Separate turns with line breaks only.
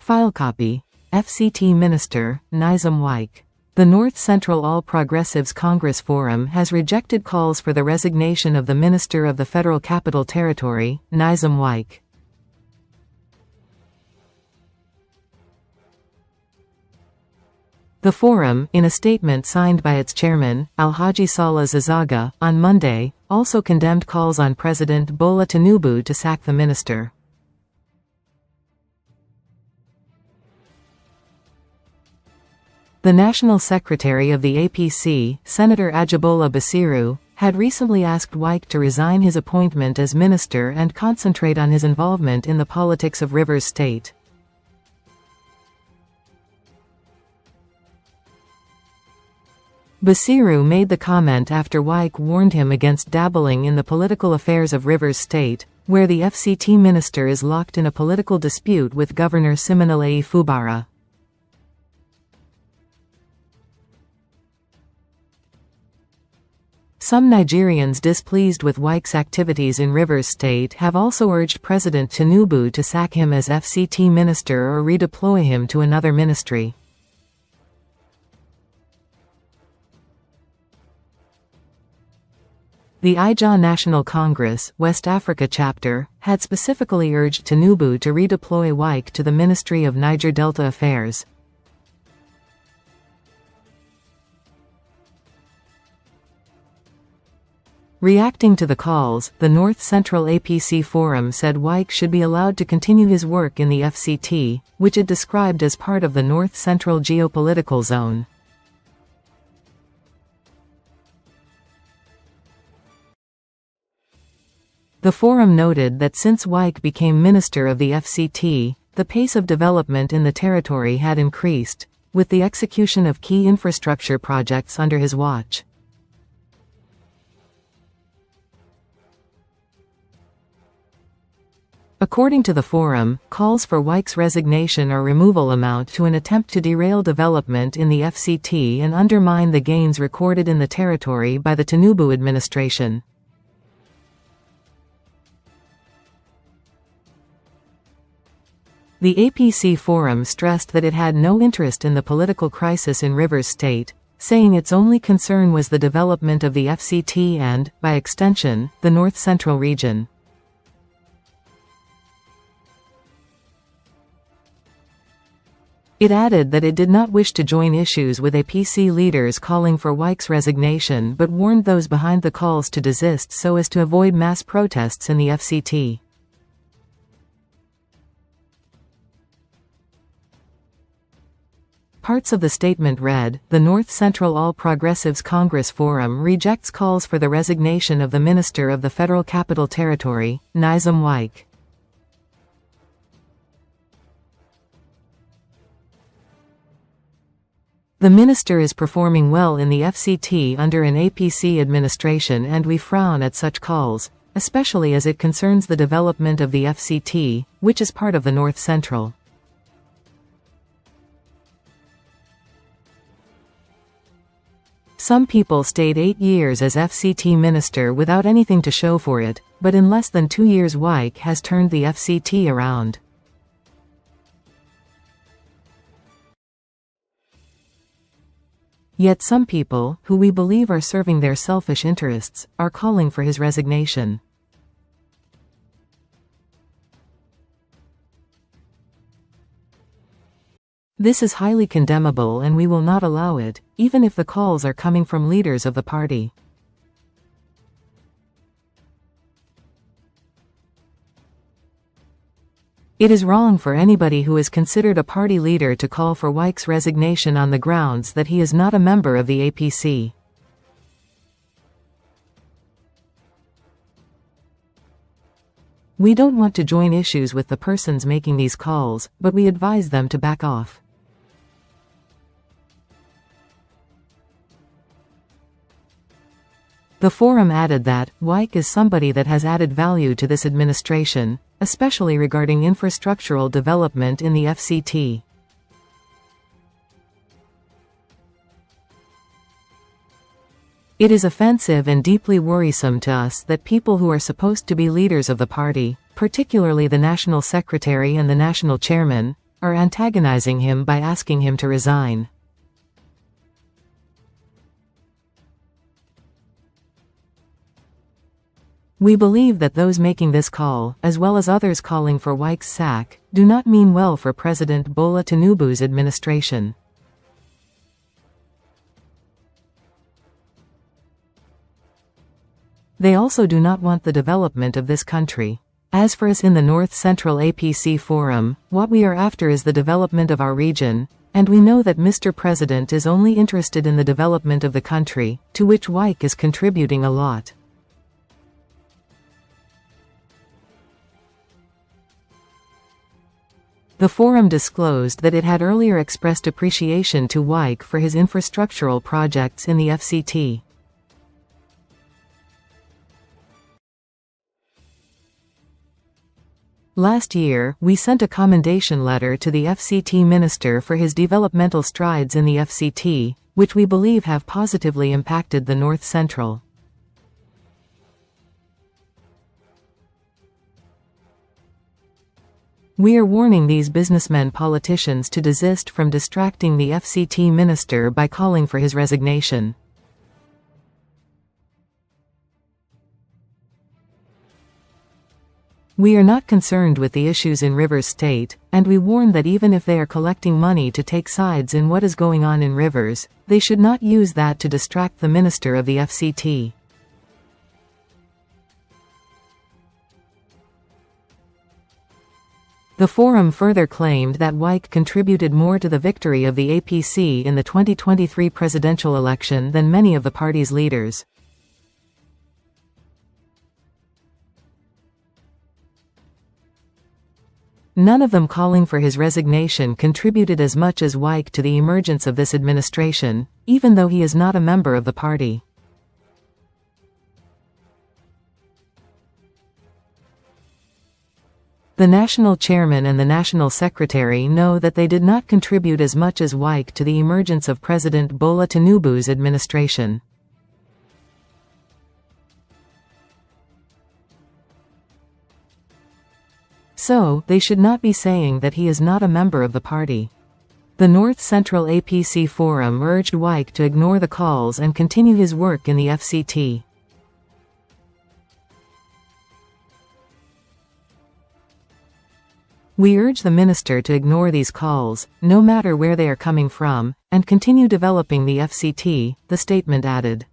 File copy. FCT Minister, Nyesom Wike. The North-Central All Progressives Congress Forum has rejected calls for the resignation of the Minister of the Federal Capital Territory, Nyesom Wike. The Forum, in a statement signed by its chairman, Alhaji Saleh Zazzaga, on Monday, also condemned calls on President Bola Tinubu to sack the minister. The National Secretary of the APC, Senator Ajibola Basiru, had recently asked Wike to resign his appointment as minister and concentrate on his involvement in the politics of Rivers State. Basiru made the comment after Wike warned him against dabbling in the political affairs of Rivers State, where the FCT minister is locked in a political dispute with Governor Siminalayi Fubara. Some Nigerians displeased with Wike's activities in Rivers State have also urged President Tinubu to sack him as FCT minister or redeploy him to another ministry. The Ijaw National Congress, West Africa chapter, had specifically urged Tinubu to redeploy Wike to the Ministry of Niger Delta Affairs. Reacting to the calls, the North-Central APC Forum said Wike should be allowed to continue his work in the FCT, which it described as part of the North-Central geopolitical zone. The forum noted that since Wike became minister of the FCT, the pace of development in the territory had increased, with the execution of key infrastructure projects under his watch. According to the forum, calls for Wike's resignation or removal amount to an attempt to derail development in the FCT and undermine the gains recorded in the territory by the Tinubu administration. The APC Forum stressed that it had no interest in the political crisis in Rivers State, saying its only concern was the development of the FCT and, by extension, the North-Central region. It added that it did not wish to join issues with APC leaders calling for Wike's resignation but warned those behind the calls to desist so as to avoid mass protests in the FCT. Parts of the statement read, "The North-Central All Progressives Congress Forum rejects calls for the resignation of the Minister of the Federal Capital Territory, Nyesom Wike." The minister is performing well in the FCT under an APC administration and we frown at such calls, especially as it concerns the development of the FCT, which is part of the North Central. Some people stayed 8 years as FCT minister without anything to show for it, but in less than 2 years Wike has turned the FCT around. Yet some people, who we believe are serving their selfish interests, are calling for his resignation. This is highly condemnable and we will not allow it, even if the calls are coming from leaders of the party. It is wrong for anybody who is considered a party leader to call for Wike's resignation on the grounds that he is not a member of the APC. We don't want to join issues with the persons making these calls, but we advise them to back off. The forum added that, Wike is somebody that has added value to this administration, especially regarding infrastructural development in the FCT. It is offensive and deeply worrisome to us that people who are supposed to be leaders of the party, particularly the national secretary and the national chairman, are antagonizing him by asking him to resign. We believe that those making this call, as well as others calling for Wike's sack, do not mean well for President Bola Tinubu's administration. They also do not want the development of this country. As for us in the North-Central APC Forum, what we are after is the development of our region, and we know that Mr. President is only interested in the development of the country, to which Wike is contributing a lot. The forum disclosed that it had earlier expressed appreciation to Wike for his infrastructural projects in the FCT. Last year, we sent a commendation letter to the FCT Minister for his developmental strides in the FCT, which we believe have positively impacted the North-Central. We are warning these businessmen politicians to desist from distracting the FCT Minister by calling for his resignation. We are not concerned with the issues in Rivers State, and we warn that even if they are collecting money to take sides in what is going on in Rivers, they should not use that to distract the Minister of the FCT. The forum further claimed that Wike contributed more to the victory of the APC in the 2023 presidential election than many of the party's leaders. None of them calling for his resignation contributed as much as Wike to the emergence of this administration, even though he is not a member of the party. The national chairman and the national secretary know that they did not contribute as much as Wike to the emergence of President Bola Tinubu's administration. So, they should not be saying that he is not a member of the party. The North-Central APC Forum urged Wike to ignore the calls and continue his work in the FCT. We urge the minister to ignore these calls, no matter where they are coming from, and continue developing the FCT, the statement added.